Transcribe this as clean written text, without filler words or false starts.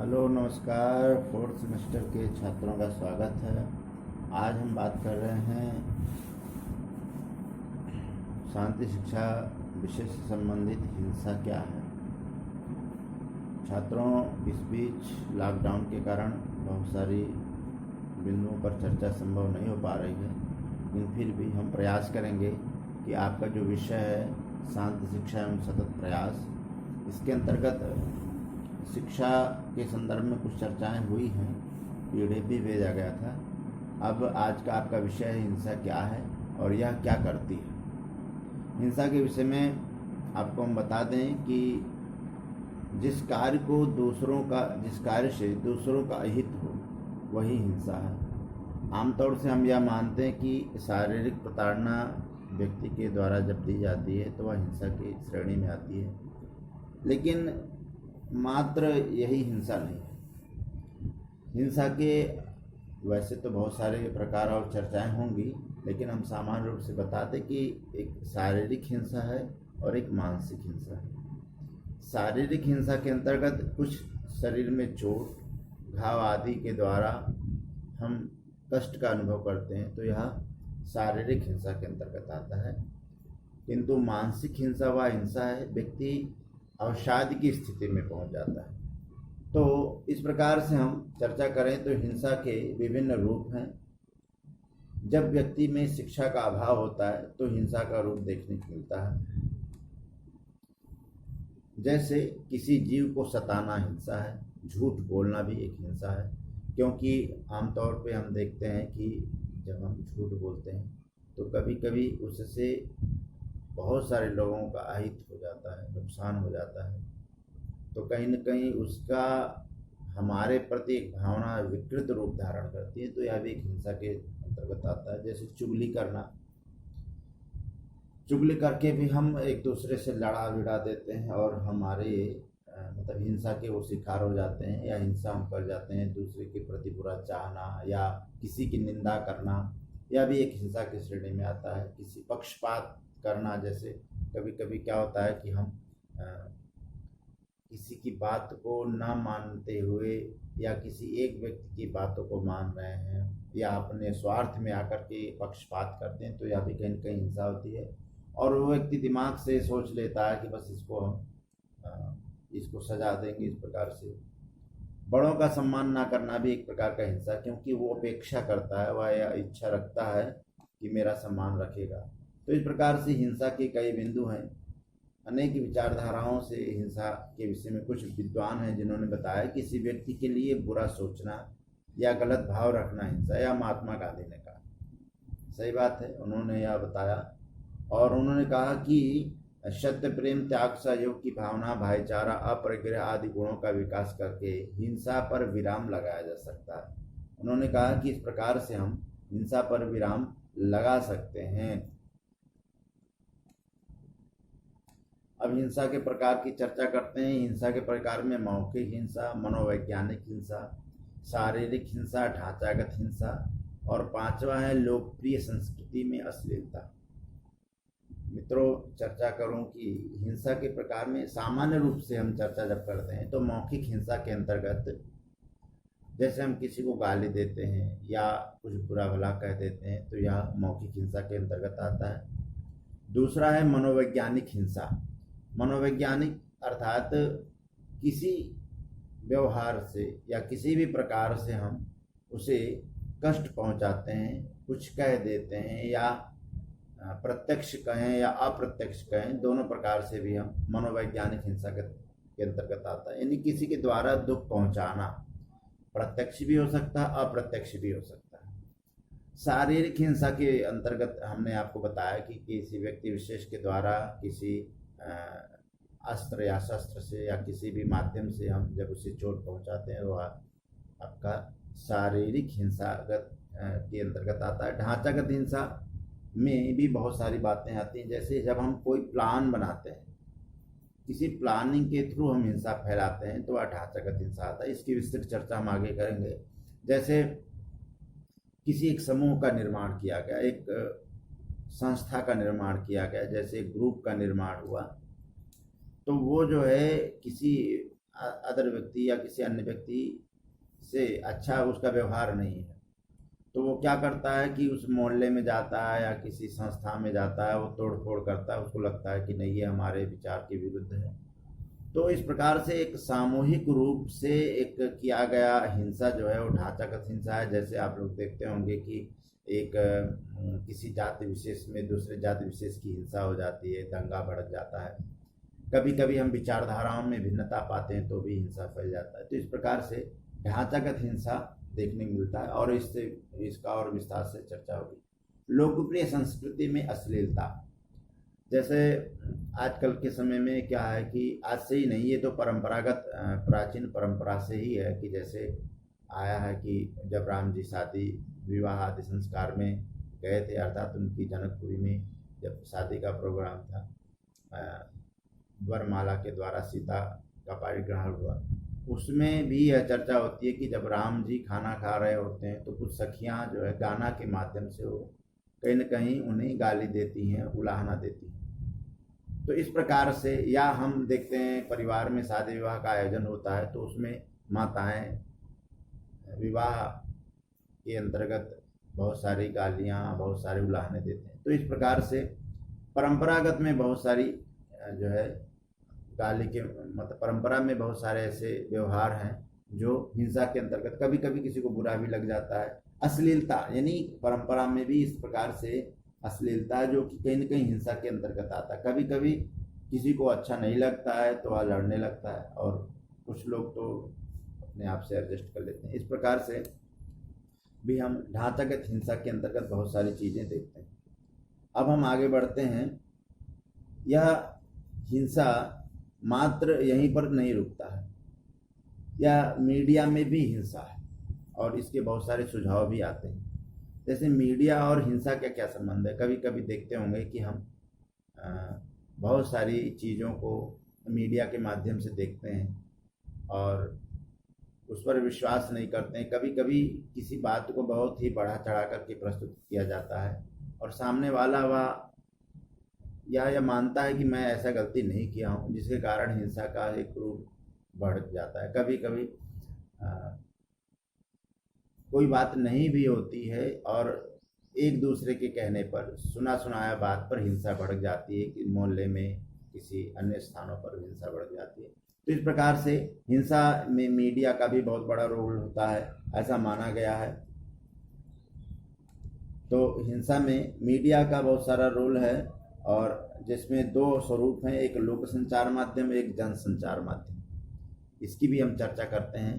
Hello नमस्कार। Fourth semester के छात्रों का स्वागत है। आज हम बात कर रहे हैं शांति शिक्षा विषय से संबंधित हिंसा क्या है। छात्रों, इस बीच लॉकडाउन के कारण बहुत सारी बिंदुओं पर चर्चा संभव नहीं हो पा रही है, लेकिन फिर भी हम प्रयास करेंगे कि आपका जो विषय है शांति शिक्षा एवं सतत प्रयास, इसके अंतर्गत शिक्षा के संदर्भ में कुछ चर्चाएं हुई हैं, पीडीएफ भी भेजा गया था। अब आज का आपका विषय है हिंसा क्या है और यह क्या करती है। हिंसा के विषय में आपको हम बता दें कि जिस कार्य से दूसरों का अहित हो वही हिंसा है। आमतौर से हम यह मानते हैं कि शारीरिक प्रताड़ना व्यक्ति के द्वारा जब दी जाती है तो वह हिंसा की श्रेणी में आती है, लेकिन मात्र यही हिंसा नहीं है। हिंसा के वैसे तो बहुत सारे प्रकार और चर्चाएं होंगी, लेकिन हम सामान्य रूप से बताते कि एक शारीरिक हिंसा है और एक मानसिक हिंसा है। शारीरिक हिंसा के अंतर्गत कुछ शरीर में चोट, घाव आदि के द्वारा हम कष्ट का अनुभव करते हैं, तो यह शारीरिक हिंसा के अंतर्गत आता है। किंतु मानसिक हिंसा वह हिंसा है व्यक्ति अवसाद की स्थिति में पहुंच जाता है। तो इस प्रकार से हम चर्चा करें तो हिंसा के विभिन्न रूप हैं। जब व्यक्ति में शिक्षा का अभाव होता है तो हिंसा का रूप देखने को मिलता है। जैसे किसी जीव को सताना हिंसा है, झूठ बोलना भी एक हिंसा है, क्योंकि आमतौर पे हम देखते हैं कि जब हम झूठ बोलते हैं तो कभी कभी उससे बहुत सारे लोगों का अहित हो जाता है, नुकसान हो जाता है। तो कहीं न कहीं उसका हमारे प्रति एक भावना विकृत रूप धारण करती है, तो यह भी एक हिंसा के अंतर्गत आता है। जैसे चुगली करना, चुगली करके भी हम एक दूसरे से लड़ा भिड़ा देते हैं और हमारे मतलब हिंसा के वो शिकार हो जाते हैं या हिंसा हम कर जाते हैं। दूसरे के प्रति बुरा चाहना या किसी की निंदा करना, यह भी एक हिंसा की श्रेणी में आता है। किसी पक्षपात करना, जैसे कभी कभी क्या होता है कि हम किसी की बात को ना मानते हुए या किसी एक व्यक्ति की बातों को मान रहे हैं या अपने स्वार्थ में आकर के पक्षपात करते हैं, तो यह भी कहीं न कहीं हिंसा होती है। और वो व्यक्ति दिमाग से सोच लेता है कि बस इसको हम इसको सजा देंगे। इस प्रकार से बड़ों का सम्मान ना करना भी एक प्रकार का हिंसा, क्योंकि वो अपेक्षा करता है, वह यह इच्छा रखता है कि मेरा सम्मान रखेगा। तो इस प्रकार से हिंसा के कई बिंदु हैं। अनेक विचारधाराओं से हिंसा के विषय में कुछ विद्वान हैं जिन्होंने बताया कि किसी व्यक्ति के लिए बुरा सोचना या गलत भाव रखना हिंसा, या महात्मा गांधी ने कहा, सही बात है, उन्होंने यह बताया। और उन्होंने कहा कि सत्य, प्रेम, त्याग, सहयोग की भावना, भाईचारा, अपरिग्रह आदि गुणों का विकास करके हिंसा पर विराम लगाया जा सकता है। उन्होंने कहा कि इस प्रकार से हम हिंसा पर विराम लगा सकते हैं। अब हिंसा के प्रकार की चर्चा करते हैं। हिंसा के प्रकार में मौखिक हिंसा, मनोवैज्ञानिक हिंसा, शारीरिक हिंसा, ढांचागत हिंसा, और पांचवा है लोकप्रिय संस्कृति में अश्लीलता। मित्रों, चर्चा करूं कि हिंसा के प्रकार में सामान्य रूप से हम चर्चा जब करते हैं तो मौखिक हिंसा के अंतर्गत जैसे हम किसी को गाली देते हैं या कुछ बुरा भला कह देते हैं, तो यह मौखिक हिंसा के अंतर्गत आता है। दूसरा है मनोवैज्ञानिक हिंसा। मनोवैज्ञानिक अर्थात किसी व्यवहार से या किसी भी प्रकार से हम उसे कष्ट पहुंचाते हैं, कुछ कह देते हैं, या प्रत्यक्ष कहें या अप्रत्यक्ष कहें, दोनों प्रकार से भी हम मनोवैज्ञानिक हिंसा के अंतर्गत आता है। यानी किसी के द्वारा दुख पहुंचाना, प्रत्यक्ष भी हो सकता है, अप्रत्यक्ष भी हो सकता है। शारीरिक हिंसा के अंतर्गत हमने आपको बताया कि किसी व्यक्ति विशेष के द्वारा किसी अस्त्र या शस्त्र से या किसी भी माध्यम से हम जब उसे चोट पहुंचाते हैं, वह आपका शारीरिक हिंसागत के अंतर्गत आता है। ढांचागत हिंसा में भी बहुत सारी बातें आती हैं। जैसे जब हम कोई प्लान बनाते हैं, किसी प्लानिंग के थ्रू हम हिंसा फैलाते हैं, तो वह ढांचागत हिंसा आता है। इसकी विस्तृत चर्चा हम आगे करेंगे। जैसे किसी एक समूह का निर्माण किया गया, एक संस्था का निर्माण किया गया, जैसे ग्रुप का निर्माण हुआ, तो वो जो है किसी अदर व्यक्ति या किसी अन्य व्यक्ति से अच्छा उसका व्यवहार नहीं है, तो वो क्या करता है कि उस मोहल्ले में जाता है या किसी संस्था में जाता है, वो तोड़ फोड़ करता है, उसको लगता है कि नहीं ये हमारे विचार के विरुद्ध है। तो इस प्रकार से एक सामूहिक रूप से एक किया गया हिंसा जो है वो ढांचागत हिंसा है। जैसे आप लोग देखते होंगे कि एक किसी जाति विशेष में दूसरे जाति विशेष की हिंसा हो जाती है, दंगा भड़क जाता है। कभी कभी हम विचारधाराओं में भिन्नता पाते हैं तो भी हिंसा फैल जाता है। तो इस प्रकार से ढांचागत हिंसा देखने को मिलता है और इससे इसका और विस्तार से चर्चा होगी। लोकप्रिय संस्कृति में अश्लीलता, जैसे आजकल के समय में क्या है कि आज से ही नहीं, ये तो परंपरागत प्राचीन परंपरा से ही है कि जैसे आया है कि जब राम जी शादी विवाह आदि संस्कार में गए थे, अर्थात उनकी जनकपुरी में जब शादी का प्रोग्राम था, वरमाला के द्वारा सीता का पाणिग्रहण हुआ, उसमें भी यह चर्चा होती है कि जब राम जी खाना खा रहे होते हैं तो कुछ सखियां जो है गाना के माध्यम से वो कहीं न कहीं उन्हें गाली देती हैं, उलाहना देती हैं। तो इस प्रकार से, या हम देखते हैं परिवार में शादी विवाह का आयोजन होता है तो उसमें माताएं विवाह के अंतर्गत बहुत सारी गालियाँ, बहुत सारे उलाहने देते हैं। तो इस प्रकार से परंपरागत में बहुत सारी जो है गाली के मतलब परंपरा में बहुत सारे ऐसे व्यवहार हैं जो हिंसा के अंतर्गत, कभी कभी किसी को बुरा भी लग जाता है। अश्लीलता, यानी परंपरा में भी इस प्रकार से अश्लीलता जो कि कहीं न कहीं हिंसा के अंतर्गत आता है। कभी कभी किसी को अच्छा नहीं लगता है तो वह लड़ने लगता है और कुछ लोग तो अपने आप से एडजस्ट कर लेते हैं। इस प्रकार से भी हम ढांचागत हिंसा के अंतर्गत बहुत सारी चीज़ें देखते हैं। अब हम आगे बढ़ते हैं। यह हिंसा मात्र यहीं पर नहीं रुकता है, या मीडिया में भी हिंसा है और इसके बहुत सारे सुझाव भी आते हैं। जैसे मीडिया और हिंसा का क्या संबंध है? कभी कभी देखते होंगे कि हम बहुत सारी चीज़ों को मीडिया के माध्यम से देखते हैं और उस पर विश्वास नहीं करते हैं। कभी कभी किसी बात को बहुत ही बढ़ा चढ़ा करके प्रस्तुत किया जाता है और सामने वाला वह यह मानता है कि मैं ऐसा गलती नहीं किया हूँ, जिसके कारण हिंसा का एक रूप बढ़ जाता है। कभी कभी कोई बात नहीं भी होती है और एक दूसरे के कहने पर, सुना सुनाया बात पर हिंसा बढ़ जाती है कि मोहल्ले में किसी अन्य स्थानों पर हिंसा बढ़ जाती है। तो इस प्रकार से हिंसा में मीडिया का भी बहुत बड़ा रोल होता है, ऐसा माना गया है। तो हिंसा में मीडिया का बहुत सारा रोल है और जिसमें दो स्वरूप हैं, एक लोक संचार माध्यम, एक जन संचार माध्यम। इसकी भी हम चर्चा करते हैं।